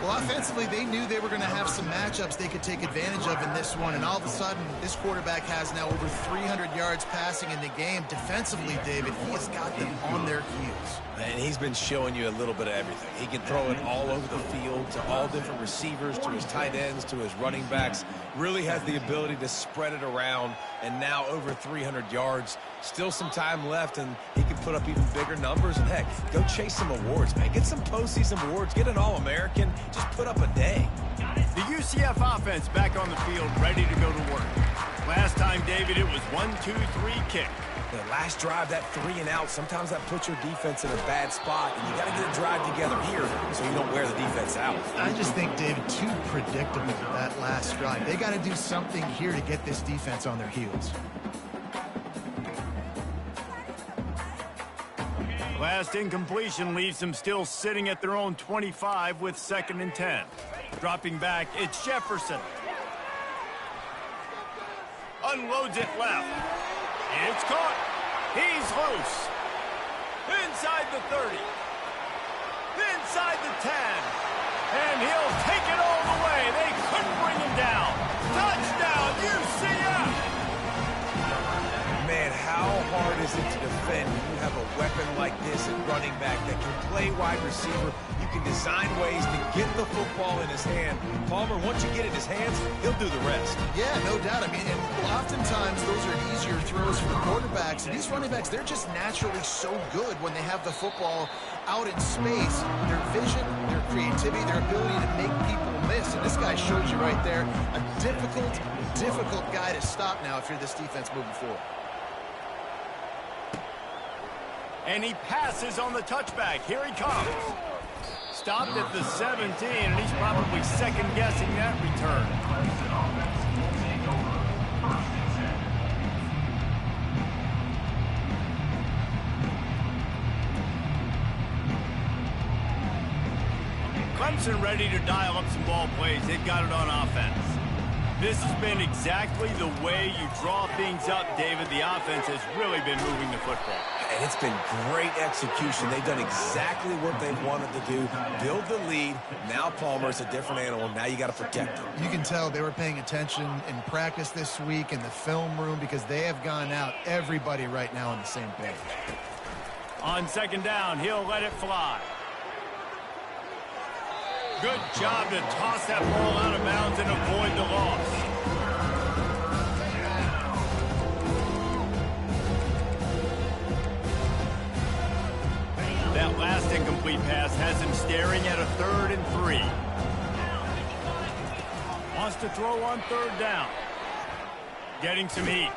Well, offensively, they knew they were going to have some matchups they could take advantage of in this one, and all of a sudden, this quarterback has now over 300 yards passing in the game. Defensively, David, he has got them on their heels. And he's been showing you a little bit of everything. He can throw it all over the field to all different receivers, to his tight ends, to his running backs. Really has the ability to spread it around, and now over 300 yards. Still some time left, and he can put up even bigger numbers. And, heck, go chase some awards, man. Get some postseason awards. Get an All-American. Just put up a day. The UCF offense back on the field, ready to go to work. Last time, David, it was 1-2-3 kick. The last drive, that 3-and-out, sometimes that puts your defense in a bad spot, and you got to get a drive together here so you don't wear the defense out. I just think, David, too predictable, that last drive. They got to do something here to get this defense on their heels. Last incompletion leaves them still sitting at their own 25 with 2nd and 10. Dropping back, it's Jefferson. Unloads it left. It's caught. He's loose. Inside the 30. Inside the 10. And he'll take it all the way. They couldn't bring him down. Touchdown, UCF! Man, how hard is it to defend when you have a weapon like this at running back that can play wide receiver? You can design ways to get the football in his hand. Palmer, once you get it in his hands, he'll do the rest. Yeah, no doubt. I mean, and oftentimes those are easier throws for the quarterbacks. And these running backs, they're just naturally so good when they have the football out in space. Their vision, their creativity, their ability to make people miss. And this guy shows you right there a difficult guy to stop now if you're this defense moving forward. And he passes on the touchback. Here he comes. Stopped at the 17, and he's probably second-guessing that return. Clemson ready to dial up some ball plays. They've got it on offense. This has been exactly the way you draw things up, David. The offense has really been moving the football. And it's been great execution. They've done exactly what they wanted to do. Build the lead. Now Palmer's a different animal. Now you got to protect him. You can tell they were paying attention in practice this week in the film room because they have gone out, everybody right now on the same page. On 2nd down, he'll let it fly. Good job to toss that ball out of bounds and avoid the loss. That last incomplete pass has him staring at a 3rd and 3. Wants to throw on 3rd down. Getting some heat.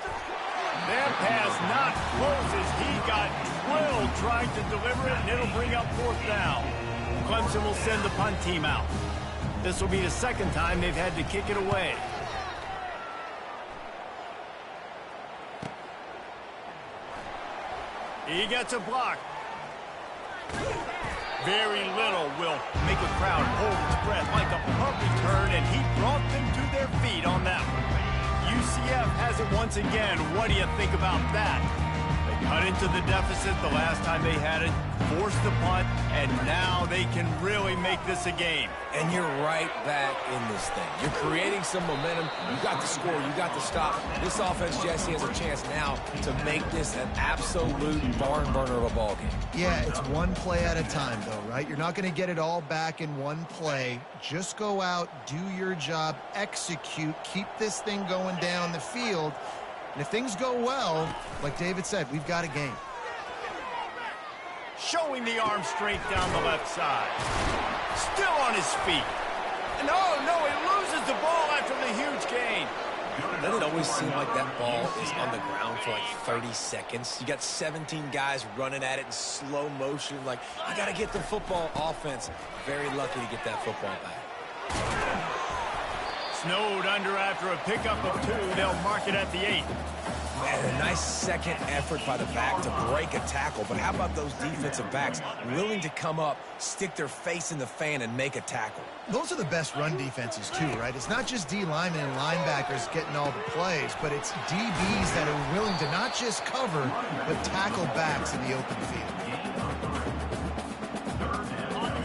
That pass not close as he got drilled trying to deliver it, and it'll bring up 4th down. Clemson will send the punt team out. This will be the 2nd time they've had to kick it away. He gets a block. Very little will make a crowd hold its breath like a punt return, and he brought them to their feet on that one. UCF has it once again. What do you think about that? They cut into the deficit the last time they had it, forced the punt, and now they can really make this a game. And you're right back in this thing. You're creating some momentum. You got the score. You got the stop. This offense, Jesse, has a chance now to make this an absolute barn burner of a ball game. Yeah, it's one play at a time, though, right? You're not going to get it all back in one play. Just go out, do your job, execute, keep this thing going down the field. And if things go well, like David said, we've got a game. Showing the arm strength down the left side. Still on his feet. And oh, no, he loses the ball after the huge gain. Doesn't it always seem like that ball is on the ground for like 30 seconds? You got 17 guys running at it in slow motion. Like, I got to get the football. Offense, very lucky to get that football back. Snowed under after a pickup of 2. They'll mark it at the 8. Man, a nice second effort by the back to break a tackle. But how about those defensive backs willing to come up, stick their face in the fan, and make a tackle? Those are the best run defenses, too, right? It's not just D linemen and linebackers getting all the plays, but it's DBs that are willing to not just cover, but tackle backs in the open field.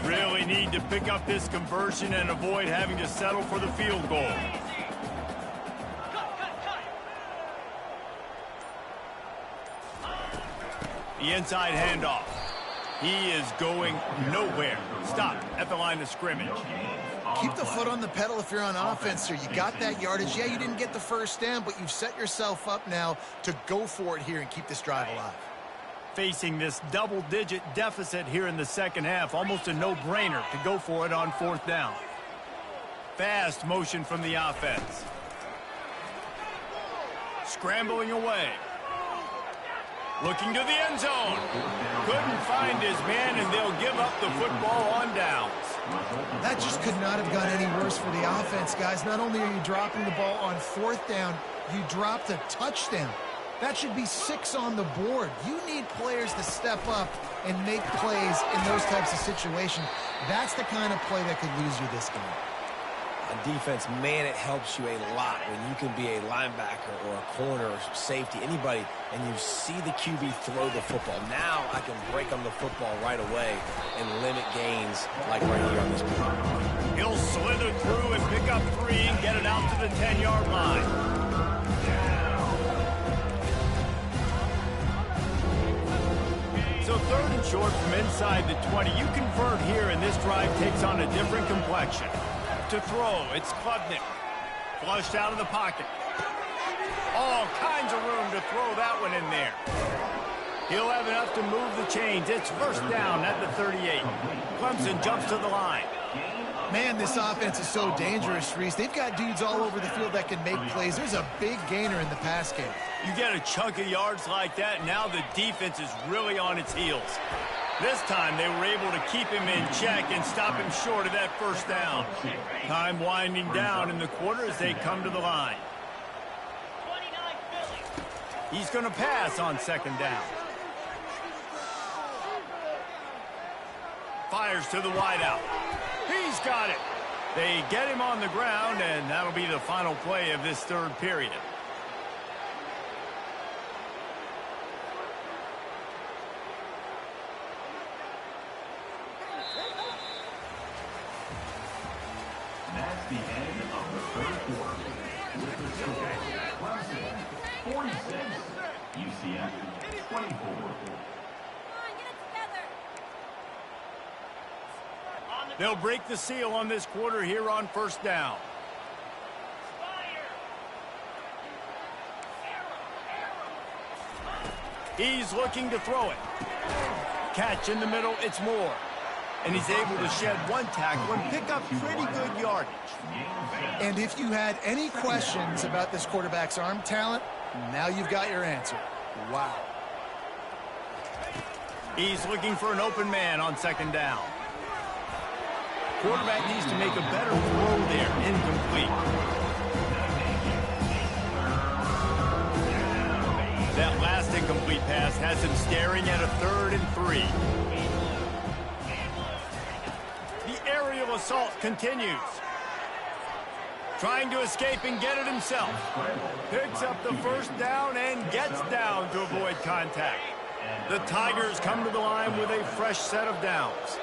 Really need to pick up this conversion and avoid having to settle for the field goal. The inside handoff. He is going nowhere. Stop at the line of scrimmage. Keep the foot on the pedal if you're on offense here. You got that yardage. Yeah, you didn't get the first down, but you've set yourself up now to go for it here and keep this drive alive. Facing this double-digit deficit here in the second half, almost a no-brainer to go for it on 4th down. Fast motion from the offense. Scrambling away. Looking to the end zone. Couldn't find his man, and they'll give up the football on downs. That just could not have gone any worse for the offense, guys. Not only are you dropping the ball on 4th down, you dropped a touchdown. That should be 6 on the board. You need players to step up and make plays in those types of situations. That's the kind of play that could lose you this game. On defense, man, it helps you a lot when you can be a linebacker or a corner or safety, anybody, and you see the QB throw the football. Now I can break on the football right away and limit gains like right here on this play. He'll slither through and pick up 3 and get it out to the 10-yard line. So 3rd and short from inside the 20. You convert here, and this drive takes on a different complexion. To throw, it's Klubnik. Flushed out of the pocket. All kinds of room to throw that one in there. He'll have enough to move the chains. It's 1st down at the 38. Clemson jumps to the line. Man, this offense is so dangerous, Reese. They've got dudes all over the field that can make plays. There's a big gainer in the pass game. You get a chunk of yards like that, now the defense is really on its heels. This time they were able to keep him in check and stop him short of that 1st down. Time winding down in the quarter as they come to the line. He's going to pass on 2nd down. Fires to the wideout. He's got it. They get him on the ground, and that'll be the final play of this 3rd period. That's the end of the 3rd quarter. With the score, Clemson 46, UCF 24. They'll break the seal on this quarter here on 1st down. He's looking to throw it. Catch in the middle, it's Moore. And he's able to shed 1 tackle and pick up pretty good yardage. And if you had any questions about this quarterback's arm talent, Now you've got your answer. Wow. He's looking for an open man on second down. Quarterback needs to make a better throw there. Incomplete. That last incomplete pass has him staring at a 3rd and 3. The aerial assault continues. Trying to escape and get it himself. Picks up the first down and gets down to avoid contact. The Tigers come to the line with a fresh set of downs.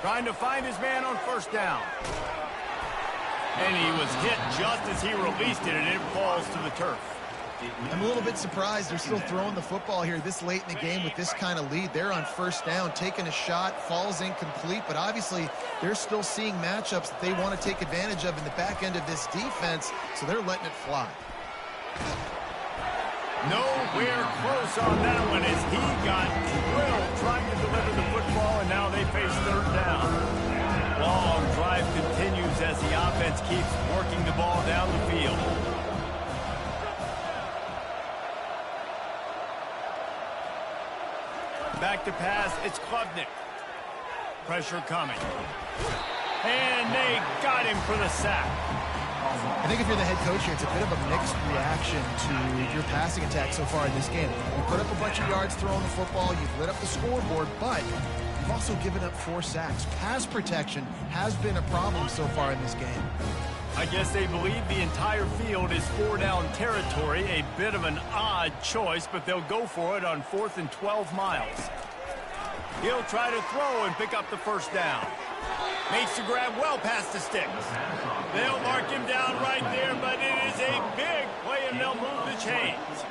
Trying to find his man on first down. And he was hit just as he released it, and it falls to the turf. I'm a little bit surprised they're still throwing the football here this late in the game with this kind of lead. They're on first down, taking a shot, falls incomplete, but obviously they're still seeing matchups that they want to take advantage of in the back end of this defense, so they're letting it fly. Nowhere close on that one as he got drilled trying to deliver the football, and now they face 3rd down. Long drive continues as the offense keeps working the ball down the field. Back to pass, it's Klubnik. Pressure coming. And they got him for the sack. I think if you're the head coach here, it's a bit of a mixed reaction to your passing attack so far in this game. You put up a bunch of yards throwing the football, you've lit up the scoreboard, but you've also given up 4 sacks. Pass protection has been a problem so far in this game. I guess they believe the entire field is 4-down territory. A bit of an odd choice, but they'll go for it on 4th and 12 miles. He'll try to throw and pick up the first down. Makes the grab well past the sticks. They'll mark him down right there, but it is a big play, and they'll move the chains.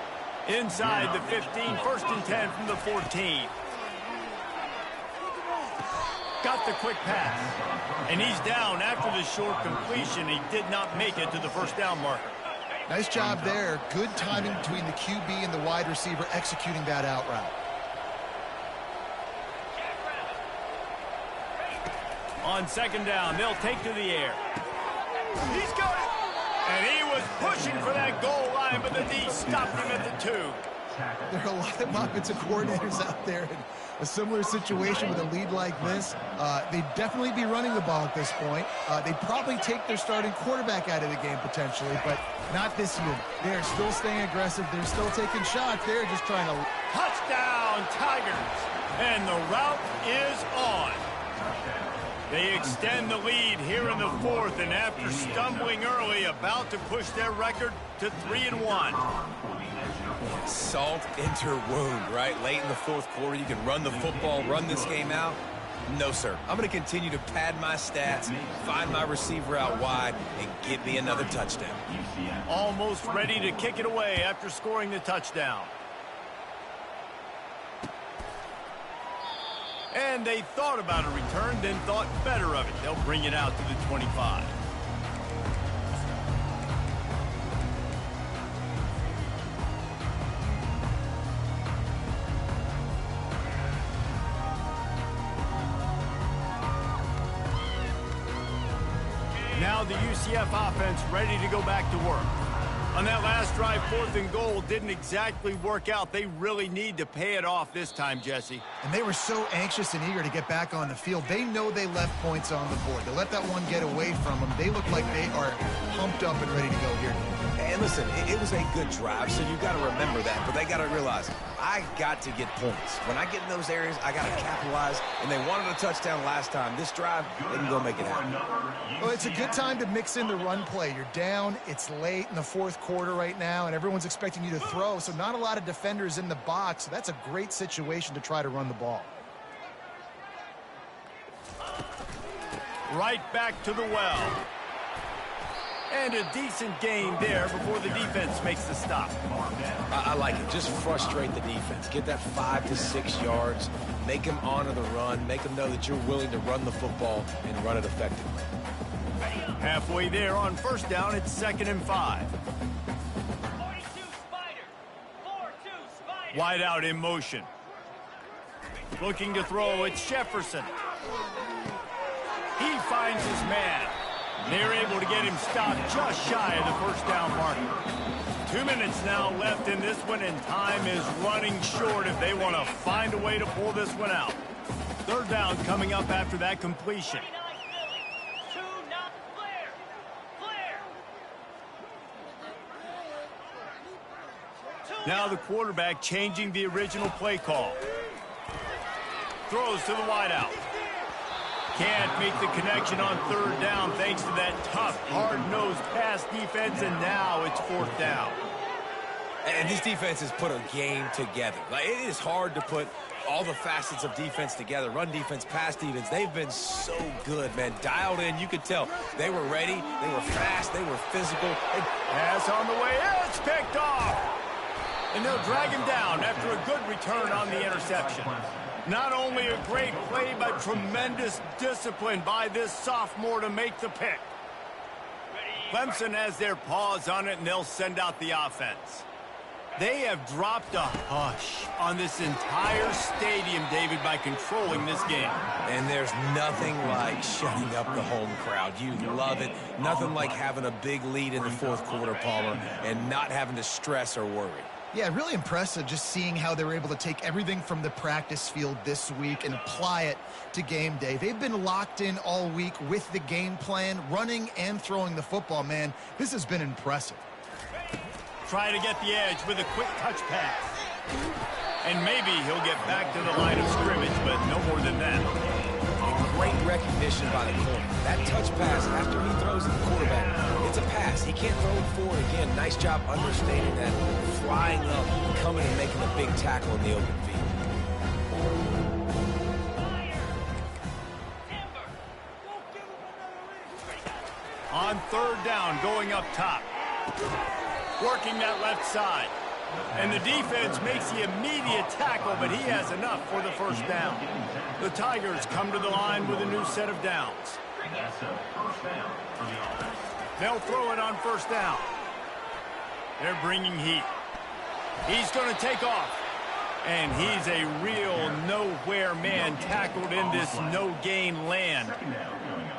Inside the 15, 1st and 10 from the 14. Got the quick pass. And he's down after the short completion. He did not make it to the first down marker. Nice job there. Good timing between the QB and the wide receiver executing that out route. On second down, they'll take to the air. He's got it! And he was pushing for that goal line, but the D stopped him at the 2. There are a lot of offensive coordinators out there in a similar situation with a lead like this. They'd definitely be running the ball at this point. They'd probably take their starting quarterback out of the game potentially, but not this year. They're still staying aggressive. They're still taking shots. They're just trying to... Touchdown, Tigers! And the route is on. They extend the lead here in the 4th, and after stumbling early, about to push their record to 3-1. Salt into wound, right? Late in the 4th quarter, you can run the football, run this game out. No, sir. I'm going to continue to pad my stats, find my receiver out wide, and get me another touchdown. Almost ready to kick it away after scoring the touchdown. And they thought about a return, then thought better of it. They'll bring it out to the 25. Now the UCF offense ready to go back to work. On that last drive, 4th and goal didn't exactly work out. They really need to pay it off this time, Jesse. And they were so anxious and eager to get back on the field. They know they left points on the board. They let that one get away from them. They look like they are pumped up and ready to go here. And listen, it was a good drive, so you got to remember that. But they got to realize, I got to get points. When I get in those areas, I got to capitalize. And they wanted a touchdown last time. This drive, they can go make it happen. Well, it's a good time to mix in the run play. You're down. It's late in the 4th quarter right now, and everyone's expecting you to throw. So not a lot of defenders in the box. So that's a great situation to try to run the ball. Right back to the well. And a decent gain there before the defense makes the stop. I like it. Just frustrate the defense. Get that 5 to 6 yards. Make them honor the run. Make them know that you're willing to run the football and run it effectively. Halfway there on first down, it's 2nd and 5. Wide out in motion. Looking to throw, it's Jefferson. He finds his man. They're able to get him stopped just shy of the first down marker. 2 minutes now left in this one, and time is running short if they want to find a way to pull this one out. Third down coming up after that completion. Now the quarterback changing the original play call. Throws to the wideout. Can't make the connection on third down thanks to that tough, hard-nosed pass defense, and now it's fourth down. And these defenses put a game together. Like, it is hard to put all the facets of defense together. Run defense, pass defense. They've been so good, man. Dialed in. You could tell they were ready. They were fast. They were physical. Pass on the way. It's picked off. And they'll drag him down after a good return on the interception. Not only a great play, but tremendous discipline by this sophomore to make the pick. Clemson has their paws on it, and they'll send out the offense. They have dropped a hush on this entire stadium, David, by controlling this game. And there's nothing like shutting up the home crowd. You love it. Nothing like having a big lead in the fourth quarter, Palmer, and not having to stress or worry. Yeah, really impressive just seeing how they were able to take everything from the practice field this week and apply it to game day. They've been locked in all week with the game plan, running and throwing the football, man. This has been impressive. Try to get the edge with a quick touch pass. And maybe he'll get back to the line of scrimmage, but no more than that. Great recognition by the corner. That touch pass after he throws to the quarterback, it's a pass. He can't throw it forward again. Nice job understanding that. Flying up, coming and making a big tackle in the open field. On third down, going up top. Working that left side. And the defense makes the immediate tackle, but he has enough for the first down. The Tigers come to the line with a new set of downs. They'll throw it on first down. They're bringing heat. He's going to take off. And he's a real nowhere man tackled in this no-gain land.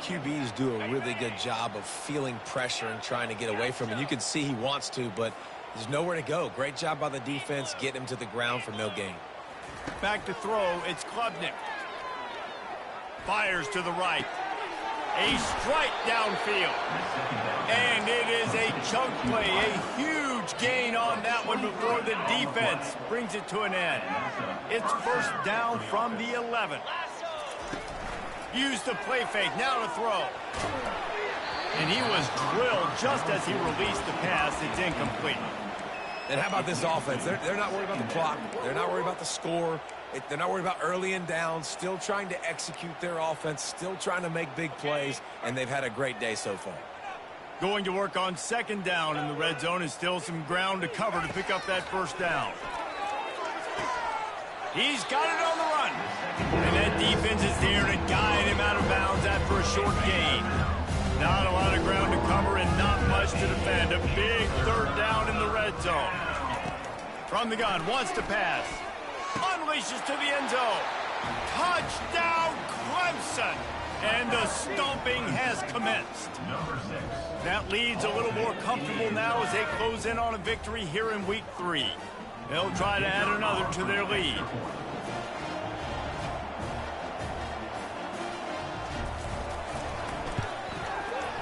QBs do a really good job of feeling pressure and trying to get away from it. You can see he wants to, but there's nowhere to go. Great job by the defense, getting him to the ground for no gain. Back to throw, it's Klubnik. Fires to the right. A strike downfield. And it is a chunk play, a huge gain on that one before the defense brings it to an end. It's first down from the 11. Use the play fake, now to throw. And he was drilled just as he released the pass. It's incomplete. And how about this offense? They're not worried about the clock. They're not worried about the score. They're not worried about early and down. Still trying to execute their offense. Still trying to make big plays. And they've had a great day so far. Going to work on second down in the red zone, and still some ground to cover to pick up that first down. He's got it on the run. And that defense is there to guide him out of bounds after a short gain. Not a lot of ground to cover and not much to defend. A big third down in the red zone. From the gun, wants to pass. Unleashes to the end zone. Touchdown, Clemson. And the stomping has commenced. That lead's a little more comfortable now as they close in on a victory here in week 3. They'll try to add another to their lead.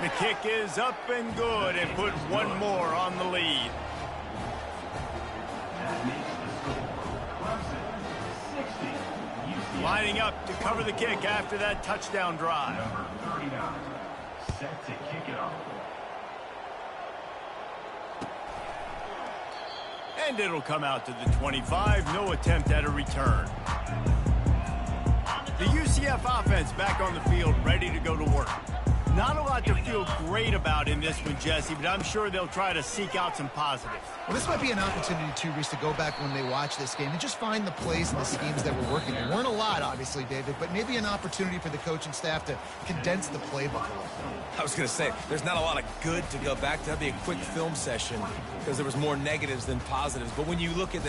The kick is up and good and put one more on the lead. Lining up to cover the kick after that touchdown drive. Number 39, set to kick it off. And it'll come out to the 25. No attempt at a return. The UCF offense back on the field, ready to go to work. Not a lot to feel great about in this one, Jesse, but I'm sure they'll try to seek out some positives. Well, this might be an opportunity, too, Reese, to go back when they watch this game and just find the plays and the schemes that were working. There weren't a lot, obviously, David, but maybe an opportunity for the coaching staff to condense the playbook a little. I was going to say, there's not a lot of good to go back to. That'd be a quick film session because there was more negatives than positives. But when you look at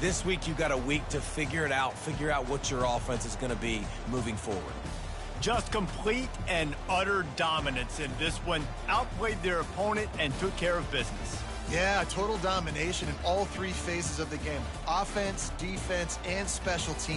this week you got a week to figure it out, figure out what your offense is going to be moving forward. Just complete and utter dominance in this one. Outplayed their opponent and took care of business. Yeah, total domination in all three phases of the game. Offense, defense, and special teams.